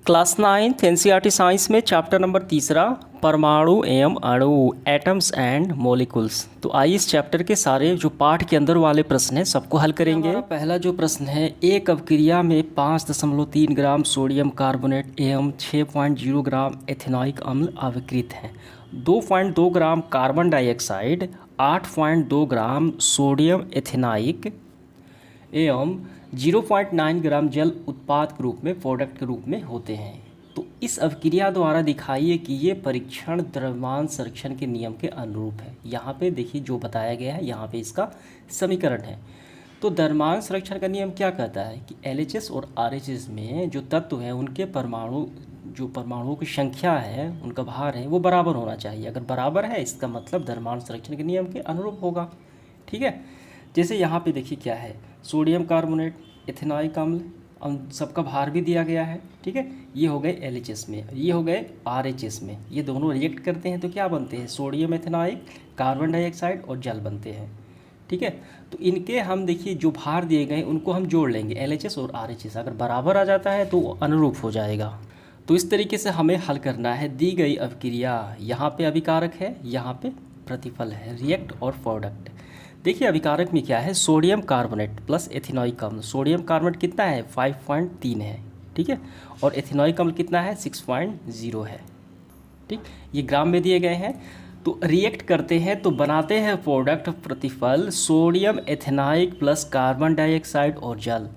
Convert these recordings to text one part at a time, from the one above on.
Class 9 NCERT science में chapter number 3 परमाणु एवं अणु एटम्स एंड मॉलिक्यूल्स। तो आइए इस चैप्टर के सारे जो पाठ के अंदर वाले प्रश्न हैं सबको हल करेंगे। हमारा पहला जो प्रश्न है, एक अवक्रिया में 5.3 ग्राम सोडियम कार्बोनेट एवं 6.0 ग्राम एथेनॉइक अम्ल अवकृत हैं। 2.2 gram carbon dioxide, 8.2 gram sodium ethanoic एवं 0.9 ग्राम जल उत्पाद के रूप में प्रोडक्ट के रूप में होते हैं। तो इस अवक्रिया द्वारा दिखाइए कि ये परीक्षण द्रव्यमान संरक्षण के नियम के अनुरूप है। यहाँ पे देखिए जो बताया गया है, यहाँ पे इसका समीकरण है। तो द्रव्यमान संरक्षण का नियम क्या कहता है कि LHS और RHS में जो तत्व हैं उनके परमाणुओं की संख्या है, उनका भार है, वो बराबर होना चाहिए। अगर बराबर है इसका मतलब द्रव्यमान संरक्षण के नियम के अनुरूप होगा। ठीक है, जैसे यहाँ पे देखिए क्या है, सोडियम कार्बोनेट, एथेनॉइक अम्ल, सबका भार भी दिया गया है। ठीक है, ये हो गए LHS में, ये हो गए RHS में। ये दोनों रिएक्ट करते हैं तो क्या बनते हैं, सोडियम एथेनॉइक, कार्बन डाइऑक्साइड और जल बनते हैं। ठीक है, तो इनके हम देखिए जो भार दिए गए उनको हम जोड़ लेंगे, LHS और RHS। अगर बराबर आ जाता है तो अनुरूप हो जाएगा। तो इस तरीके से हमें हल करना है। दी गई अवक्रिया, यहाँ पे अभिकारक है, यहाँ पे प्रतिफल है, रिएक्ट और प्रोडक्ट। देखिए अभिकारक में क्या है, सोडियम कार्बोनेट प्लस एथेनॉइक अम्ल। सोडियम कार्बोनेट कितना है, 5.3 है। ठीक है, और एथेनॉइक अम्ल कितना है, 6.0 है। ठीक, ये ग्राम में दिए गए हैं। तो रिएक्ट करते हैं तो बनाते हैं प्रोडक्ट, प्रतिफल, sodium ethanoic plus carbon dioxide और जल।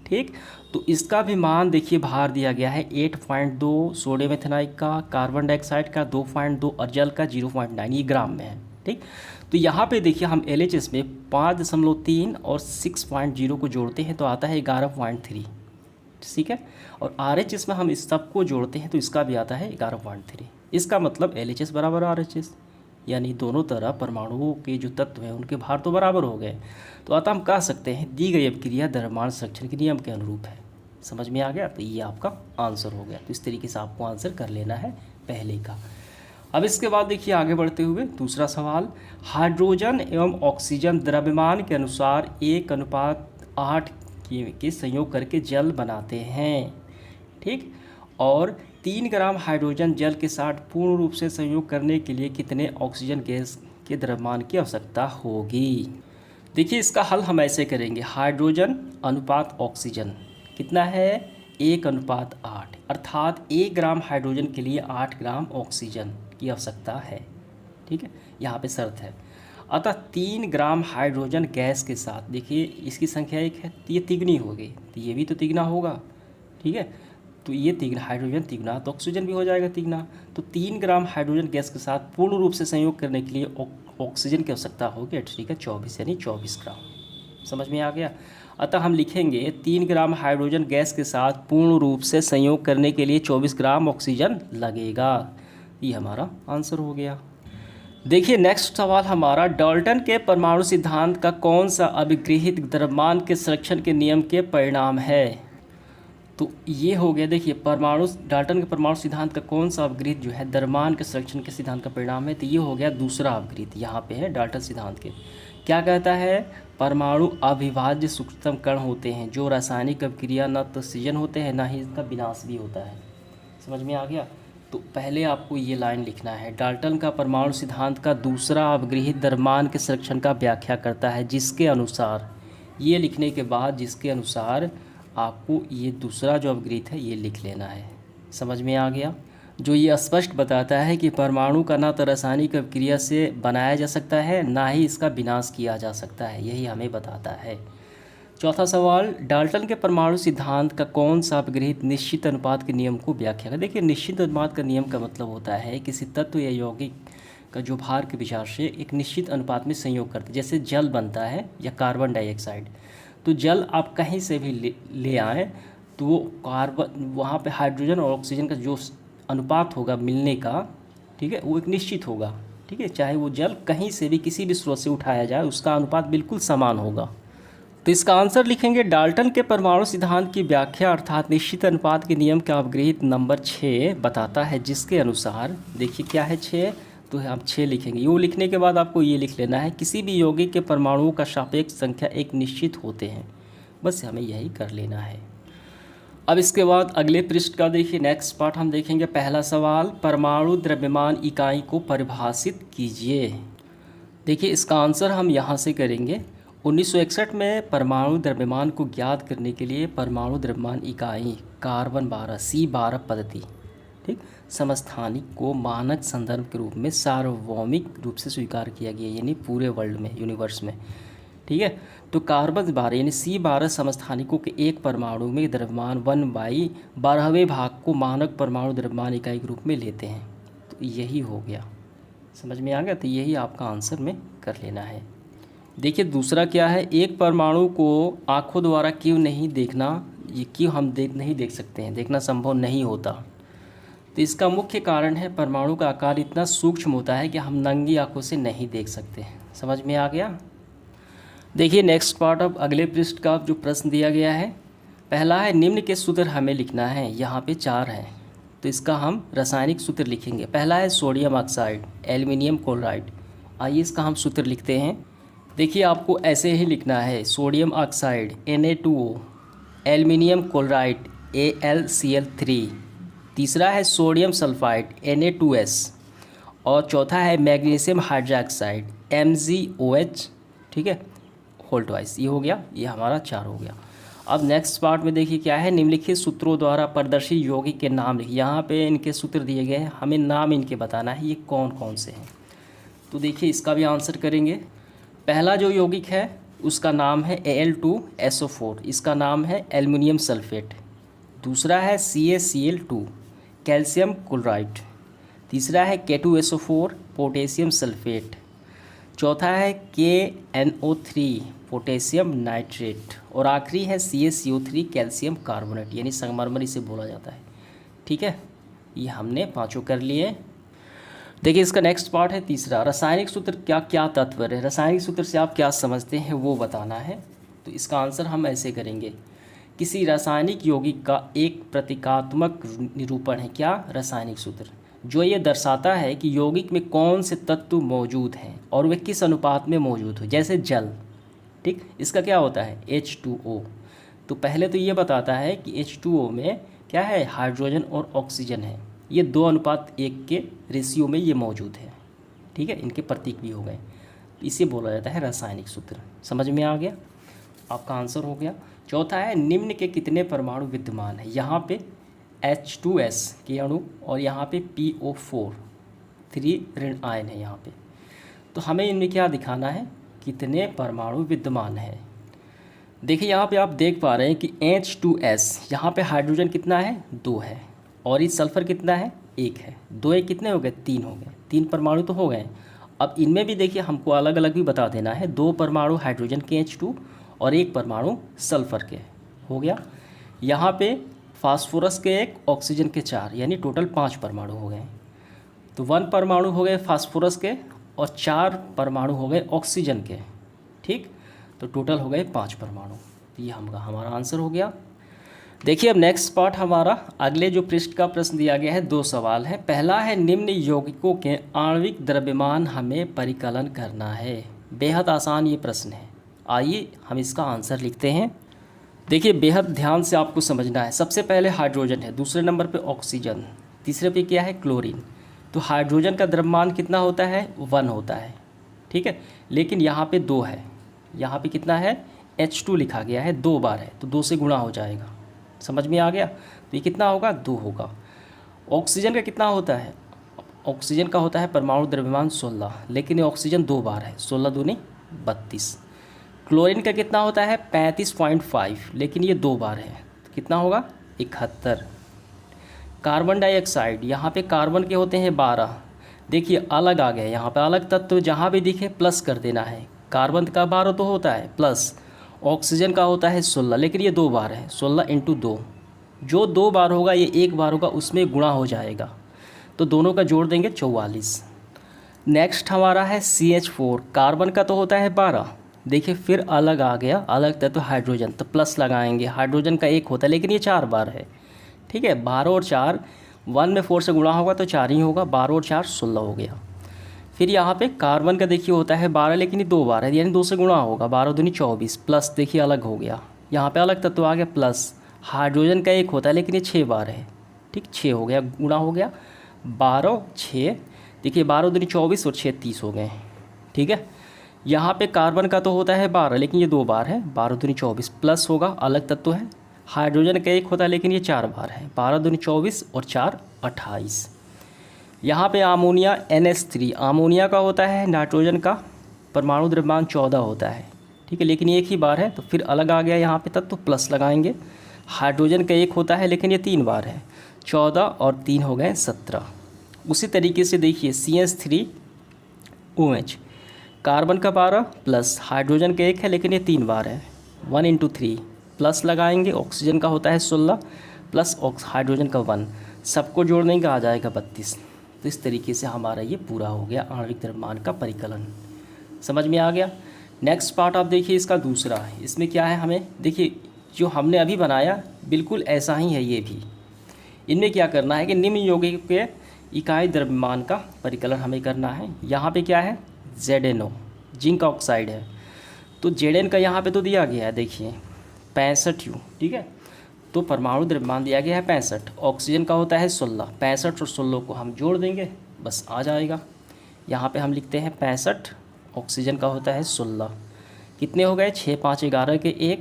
ठीक, तो इसका भी मान देखिए, भार दिया गया है 8.2 सोडियम एथेनॉइक का, कार्बन डाइऑक्साइड का 2.2 और जल का 0.9, ये ग्राम में है। ठीक, तो यहाँ पे देखिए हम LHS में 5.3 और 6.0 को जोड़ते हैं तो आता है 11.3। ठीक है, और RHS में हम इस सब को जोड़ते हैं तो इसका भी आता है 11.3। इसका मतलब LHS बराबर RHS, यानी दोनों तरफ परमाणुओं के जो तत्व हैं उनके भार तो बराबर हो गए। तो अतः हम कह सकते हैं दी गई अवक्रिया द्रव्यमान संरक्षण के नियम के अनुरूप है। समझ में आ गया, तो ये आपका आंसर हो गया। तो इस तरीके से आपको आंसर कर लेना है पहले का। अब इसके बाद देखिए आगे बढ़ते हुए दूसरा सवाल, हाइड्रोजन एवं ऑक्सीजन द्रव्यमान के अनुसार 1:8 के संयोग करके जल बनाते हैं। ठीक, और 3 ग्राम हाइड्रोजन जल के साथ पूर्ण रूप से संयोग करने के लिए कितने ऑक्सीजन गैस के द्रव्यमान की आवश्यकता होगी। देखिए इसका हल हम ऐसे करेंगे, हाइड्रोजन अनुपात ऑक्सीजन कितना है, 1:8, अर्थात 1 ग्राम हाइड्रोजन के लिए 8 ग्राम ऑक्सीजन की आवश्यकता है। ठीक है, यहाँ पे शर्त है। अतः 3 ग्राम हाइड्रोजन गैस के साथ, देखिए इसकी संख्या 1 है तो ये तिगुनी हो गई, तो ये भी तो तिगुना होगा। ठीक है, तो ये तिगुना हाइड्रोजन तिगुना तो ऑक्सीजन भी हो जाएगा तिगुना। तो 3 ग्राम हाइड्रोजन गैस के साथ पूर्ण रूप से संयोग करने के लिए ऑक्सीजन की आवश्यकता होगी। ठीक है, 24 यानी 24 ग्राम। समझ में आ गया। अतः हम लिखेंगे 3 ग्राम हाइड्रोजन गैस के साथ पूर्ण रूप से संयोग करने के लिए 24 ग्राम ऑक्सीजन लगेगा। ये हमारा आंसर हो गया। देखिए नेक्स्ट सवाल हमारा, डाल्टन के परमाणु सिद्धांत का कौन सा अभिगृहित द्रव्यमान के संरक्षण के नियम के परिणाम है। तो ये हो गया, देखिए डाल्टन के परमाणु सिद्धांत का कौन सा अवगृहित जो है द्रव्यमान के संरक्षण के सिद्धांत का परिणाम है, तो ये हो गया दूसरा अवगृहित। यहाँ पे है डाल्टन सिद्धांत के, क्या कहता है, परमाणु अविभाज्य सूक्ष्मतम कण होते हैं जो रासायनिक अभिक्रिया न तो सृजन होते हैं ना ही इसका विनाश भी होता है। समझ में आ गया। तो पहले आपको ये लाइन लिखना है, डाल्टन का परमाणु सिद्धांत का दूसरा अवगृहित द्रव्यमान के संरक्षण का व्याख्या करता है जिसके अनुसार, ये लिखने के बाद जिसके अनुसार आपको ये दूसरा जो अवगृहित है ये लिख लेना है। समझ में आ गया, जो ये स्पष्ट बताता है कि परमाणु का ना तो रासायनिक अभिक्रिया से बनाया जा सकता है ना ही इसका विनाश किया जा सकता है, यही हमें बताता है। चौथा सवाल, डाल्टन के परमाणु सिद्धांत का कौन सा अपगृहित निश्चित अनुपात के नियम को व्याख्या करें। देखिए निश्चित अनुपात का नियम का मतलब होता है किसी तत्व या यौगिक का जो भार के विचार से एक निश्चित अनुपात में संयोग करते हैं। जैसे जल बनता है या कार्बन डाइऑक्साइड, तो जल आप कहीं से भी ले आएँ तो वो कार्बन वहाँ पे हाइड्रोजन और ऑक्सीजन का जो अनुपात होगा मिलने का, ठीक है, वो एक निश्चित होगा। ठीक है, चाहे वो जल कहीं से भी किसी भी स्रोत से उठाया जाए उसका अनुपात बिल्कुल समान होगा। तो इसका आंसर लिखेंगे, डाल्टन के परमाणु सिद्धांत की व्याख्या अर्थात निश्चित अनुपात के नियम का अवगृहित नंबर 6 बताता है जिसके अनुसार, देखिए क्या है 6, तो आप 6 लिखेंगे। ये लिखने के बाद आपको ये लिख लेना है, किसी भी यौगिक के परमाणुओं का सापेक्ष संख्या एक निश्चित होते हैं। बस हमें यही कर लेना है। अब इसके बाद अगले पृष्ठ का देखिए, नेक्स्ट पार्ट हम देखेंगे। पहला सवाल, परमाणु द्रव्यमान इकाई को परिभाषित कीजिए। देखिए इसका आंसर हम यहाँ से करेंगे। 1961 में परमाणु द्रव्यमान को ज्ञात करने के लिए परमाणु द्रव्यमान इकाई कार्बन 12 C12 पद्धति, ठीक, समस्थानिक को मानक संदर्भ के रूप में सार्वभौमिक रूप से स्वीकार किया गया, यानी पूरे वर्ल्ड में, यूनिवर्स में, ठीक है। तो कार्बन 12 यानी C12 समस्थानिकों के एक परमाणु में द्रव्यमान 1/12वें भाग को मानक परमाणु द्रव्यमान इकाई के रूप में लेते हैं। तो यही हो गया, समझ में आ गया। तो यही आपका आंसर में कर लेना है। देखिए दूसरा क्या है, एक परमाणु को आंखों द्वारा क्यों नहीं देखना, ये क्यों हम नहीं देख सकते हैं, देखना संभव नहीं होता। तो इसका मुख्य कारण है परमाणु का आकार इतना सूक्ष्म होता है कि हम नंगी आंखों से नहीं देख सकते। समझ में आ गया। देखिए नेक्स्ट पार्ट, अब अगले पृष्ठ का जो प्रश्न दिया गया है, पहला है निम्न के सूत्र हमें लिखना है। यहाँ पे 4 हैं, तो इसका हम रासायनिक सूत्र लिखेंगे। पहला है सोडियम ऑक्साइड, एल्युमिनियम क्लोराइड। आइए इसका हम सूत्र लिखते हैं। देखिए आपको ऐसे ही लिखना है, sodium oxide Na2O, aluminium chloride AlCl3, तीसरा है सोडियम सल्फाइड Na2S, और चौथा है मैग्नीशियम हाइड्रोक्साइड MgOH, ठीक है, होल ट्वाइस। ये हो गया, ये हमारा 4 हो गया। अब नेक्स्ट पार्ट में देखिए क्या है, निम्नलिखित सूत्रों द्वारा प्रदर्शित यौगिक के नाम लिखिए। यहाँ पे इनके सूत्र दिए गए हैं, हमें नाम इनके बताना है, ये कौन कौन से हैं। तो देखिए इसका भी आंसर करेंगे। पहला जो यौगिक है उसका नाम है Al2SO4, इसका नाम है एल्युमिनियम सल्फेट। दूसरा है CaCl2, कैल्शियम क्लोराइड। तीसरा है K2SO4, पोटेशियम सल्फेट। चौथा है KNO3, पोटेशियम नाइट्रेट। और आखिरी है CaCO3, कैल्शियम कार्बोनेट, यानी संगमरमर इसे बोला जाता है, ठीक है। ये हमने 5 कर लिए। देखिए इसका नेक्स्ट पार्ट है तीसरा, रासायनिक सूत्र क्या क्या तत्व है, रासायनिक सूत्र से आप क्या समझते हैं वो बताना है। तो इसका आंसर हम ऐसे करेंगे, किसी रासायनिक यौगिक का एक प्रतीकात्मक निरूपण है क्या, रासायनिक सूत्र, जो ये दर्शाता है कि यौगिक में कौन से तत्व मौजूद हैं और वे किस अनुपात में मौजूद हो। जैसे जल, ठीक, इसका क्या होता है H2O। तो पहले तो ये बताता है कि H2O में क्या है, हाइड्रोजन और ऑक्सीजन है, ये 2:1 के रेशियो में ये मौजूद है, ठीक है। इनके प्रतीक भी हो गए, इसे बोला जाता है रासायनिक सूत्र। समझ में आ गया, आपका आंसर हो गया। चौथा है निम्न के कितने परमाणु विद्यमान है। यहाँ पे H2S के अणु और यहाँ पे PO4 3 ऋण आयन है यहाँ पे। तो हमें इनमें क्या दिखाना है, कितने परमाणु विद्यमान है। देखिए यहाँ पे आप देख पा रहे हैं कि H2S यहाँ पे हाइड्रोजन कितना है, 2 है, और इस सल्फ़र कितना है, 1 है। 2 1 कितने हो गए, 3 हो गए, 3 परमाणु तो हो गए। अब इनमें भी देखिए हमको अलग अलग भी बता देना है, 2 परमाणु हाइड्रोजन के H2 और 1 परमाणु सल्फ़र के, हो गया। यहाँ पे फास्फोरस के 1, ऑक्सीजन के 4, यानी टोटल 5 परमाणु हो गए। तो 1 परमाणु हो गए फास्फोरस के और 4 परमाणु हो गए ऑक्सीजन के, ठीक। तो टोटल हो गए 5 परमाणु। तो ये हमारा आंसर हो गया। देखिए अब नेक्स्ट पार्ट हमारा, अगले जो पृष्ठ का प्रश्न दिया गया है, 2 सवाल है। पहला है निम्न यौगिकों के आणविक द्रव्यमान हमें परिकलन करना है। बेहद आसान ये प्रश्न है, आइए हम इसका आंसर लिखते हैं। देखिए बेहद ध्यान से आपको समझना है। सबसे पहले हाइड्रोजन है, दूसरे नंबर पे ऑक्सीजन, तीसरे पे क्या है, क्लोरीन। तो हाइड्रोजन का द्रव्यमान कितना होता है, 1 होता है, ठीक है। लेकिन यहाँ पे 2 है, यहाँ पे कितना है, H2 लिखा गया है, 2 बार है, तो 2 से गुणा हो जाएगा। समझ में आ गया। तो ये कितना होगा, 2 होगा। ऑक्सीजन का कितना होता है, ऑक्सीजन का होता है परमाणु द्रव्यमान 16, लेकिन ये ऑक्सीजन 2 बार है, 16 दूनी 32। क्लोरीन का कितना होता है 35.5, लेकिन ये 2 बार है, तो कितना होगा 71। कार्बन डाइऑक्साइड, यहाँ पे कार्बन के होते हैं 12, देखिए अलग आ गए, यहाँ पे अलग तत्व जहाँ भी दिखे प्लस कर देना है। कार्बन का 12 तो होता है प्लस, ऑक्सीजन का होता है 16, लेकिन ये 2 बार है, 16 × 2, जो 2 बार होगा ये 1 बार होगा, उसमें गुणा हो जाएगा, तो दोनों का जोड़ देंगे 44। नेक्स्ट हमारा है CH4, कार्बन का तो होता है 12, देखिए फिर अलग आ गया, अलग तत्व हाइड्रोजन, तो प्लस लगाएंगे, हाइड्रोजन का 1 होता है, लेकिन ये 4 बार है, ठीक है। 12 और 4, 1 में 4 से गुणा होगा तो 4 ही होगा, 12 और 4 16 हो गया। फिर यहाँ पे कार्बन का देखिए होता है 12, लेकिन ये 2 बार है, यानी 2 से गुणा होगा, 12 दूनी 24, प्लस देखिए अलग हो गया, यहाँ पे अलग तत्व आ गया प्लस, हाइड्रोजन का 1 होता है लेकिन ये 6 बार है। ठीक, 6 हो गया, गुणा हो गया 12 6, देखिए 12 दूनी 24 और 6 30 हो गए। ठीक है, यहाँ पे कार्बन का तो होता है 12 लेकिन ये 2 बार है, 12 दूनी 24 प्लस होगा, अलग तत्व है। हाइड्रोजन का 1 होता है लेकिन ये 4 बार है, 12 दूनी 24 और 4 28। यहाँ पे अमोनिया NH3, अमोनिया का होता है नाइट्रोजन का परमाणु द्रव्यमान 14 होता है। ठीक है, लेकिन 1 ही बार है तो फिर अलग आ गया यहाँ पे तत्व, प्लस लगाएंगे। हाइड्रोजन का 1 होता है लेकिन ये 3 बार है, 14 और 3 हो गए 17। उसी तरीके से देखिए CH3OH, कार्बन का 12 प्लस हाइड्रोजन का 1 है लेकिन ये 3 बार है, 1 × 3 प्लस लगाएंगे। ऑक्सीजन का होता है 16 प्लस हाइड्रोजन का 1, सबको जोड़ने का आ जाएगा 32। तो इस तरीके से हमारा ये पूरा हो गया आणविक द्रव्यमान का परिकलन। समझ में आ गया। नेक्स्ट पार्ट आप देखिए इसका दूसरा, इसमें क्या है, हमें देखिए जो हमने अभी बनाया बिल्कुल ऐसा ही है ये भी। इनमें क्या करना है कि निम्न यौगिक के इकाई द्रव्यमान का परिकलन हमें करना है। यहाँ पे क्या है, ZNO, जिंक ऑक्साइड है, तो Zn का यहाँ पे तो दिया गया है, देखिए 65U। ठीक है, तो परमाणु द्रव्यमान दिया गया है 65, ऑक्सीजन का होता है 16, 65 और 16 को हम जोड़ देंगे बस आ जाएगा। यहाँ पे हम लिखते हैं 65, ऑक्सीजन का होता है 16, कितने हो गए 6 5 11 के 1,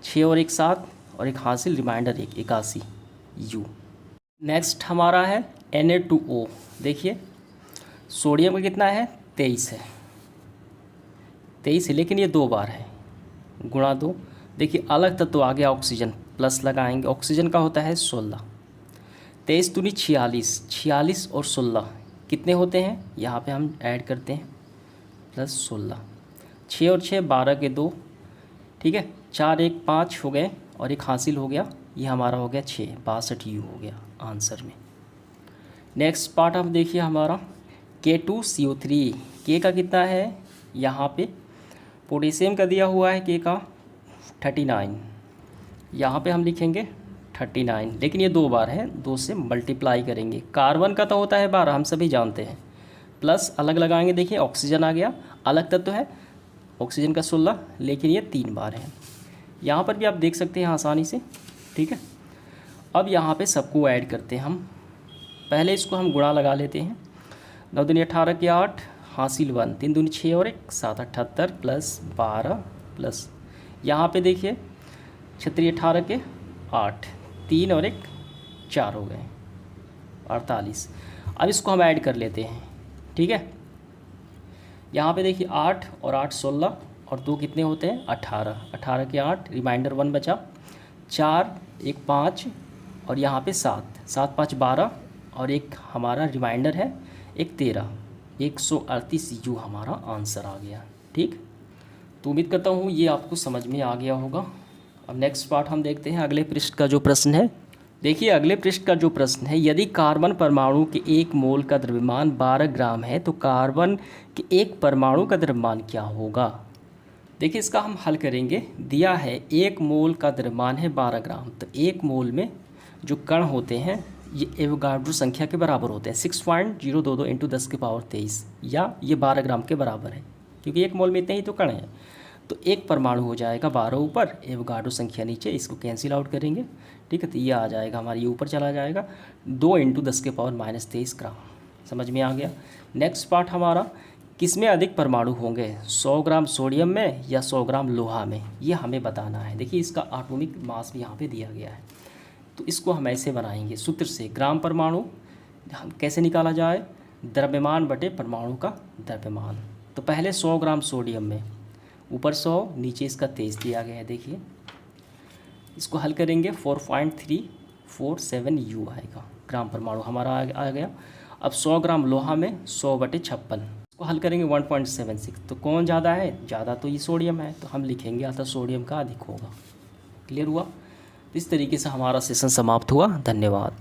6 और 1 7 और एक हासिल रिमाइंडर 1 81U। नेक्स्ट हमारा है Na2O, देखिए सोडियम का कितना है 23 है, 23 है लेकिन ये 2 बार है, गुणा 2। देखिए अलग तत्व आ गया ऑक्सीजन, प्लस लगाएंगे। ऑक्सीजन का होता है 16, 23 दूनी 46, 46 और 16 कितने होते हैं, यहाँ पे हम ऐड करते हैं प्लस 16, 6 और 6 12 के 2। ठीक है, 4 1 5 हो गए और एक हासिल हो गया, ये हमारा हो गया 6, 62U हो गया आंसर में। नेक्स्ट पार्ट आप देखिए हमारा K2CO3, के का कितना है, यहाँ पे पोटेशियम का दिया हुआ है के का 39, यहाँ पे हम लिखेंगे 39 लेकिन ये 2 बार है, 2 से मल्टीप्लाई करेंगे। कार्बन का तो होता है 12, हम सभी जानते हैं, प्लस अलग लगाएंगे। देखिए ऑक्सीजन आ गया, अलग तत्व है, ऑक्सीजन का 16 लेकिन ये 3 बार है। यहाँ पर भी आप देख सकते हैं आसानी से। ठीक है, अब यहाँ पे सबको ऐड करते हैं हम। पहले इसको हम गुणा लगा लेते हैं, 9 दूनी 18 के 8, हासिल 1, 3 दूनी 6 और 1 7 78 प्लस 12 प्लस यहाँ पे देखिए 36 18 के 8, 3 और 1 4 हो गए 48। अब इसको हम ऐड कर लेते हैं। ठीक है, यहाँ पे देखिए 8 और 8 16 और 2 कितने होते हैं 18, 18 के 8, रिमाइंडर 1 बचा, 4 1 5 और यहाँ पे 7 7 5 12 और एक हमारा रिमाइंडर है 1 13, 138U हमारा आंसर आ गया। ठीक, तो उम्मीद करता हूँ ये आपको समझ में आ गया होगा। अब नेक्स्ट पार्ट हम देखते हैं अगले पृष्ठ का जो प्रश्न है। देखिए अगले पृष्ठ का जो प्रश्न है, यदि कार्बन परमाणु के 1 मोल का द्रव्यमान 12 ग्राम है तो कार्बन के 1 परमाणु का द्रव्यमान क्या होगा। देखिए इसका हम हल करेंगे। दिया है 1 मोल का द्रव्यमान है 12 ग्राम, तो 1 मोल में जो कण होते हैं ये एवोगाड्रो संख्या के बराबर होते हैं, 6.022 × 10⁻23, या ये 12 ग्राम के बराबर है क्योंकि 1 मोल में इतने ही तो कण हैं। तो 1 परमाणु हो जाएगा 12 ऊपर, एवोगाड्रो संख्या नीचे, इसको कैंसिल आउट करेंगे। ठीक है, तो ये आ जाएगा हमारे, ये ऊपर चला जाएगा 2 × 10⁻23 ग्राम। समझ में आ गया। नेक्स्ट पार्ट हमारा, किसमें अधिक परमाणु होंगे, 100 ग्राम सोडियम में या 100 ग्राम लोहा में, ये हमें बताना है। देखिए इसका एटॉमिक मास भी यहाँ पे दिया गया है, तो इसको हम ऐसे बनाएंगे सूत्र से। ग्राम परमाणु कैसे निकाला जाए, द्रव्यमान बटे परमाणु का द्रव्यमान। तो पहले 100 ग्राम सोडियम में, ऊपर 100 नीचे इसका 23 दिया गया है। देखिए इसको हल करेंगे 4.347U आएगा, ग्राम परमाणु हमारा आ गया। अब 100 ग्राम लोहा में 100/56, इसको हल करेंगे 1.76। तो कौन ज़्यादा है, ज़्यादा तो ये सोडियम है, तो हम लिखेंगे अतः सोडियम का अधिक होगा। क्लियर हुआ। इस तरीके से हमारा सेशन समाप्त हुआ। धन्यवाद।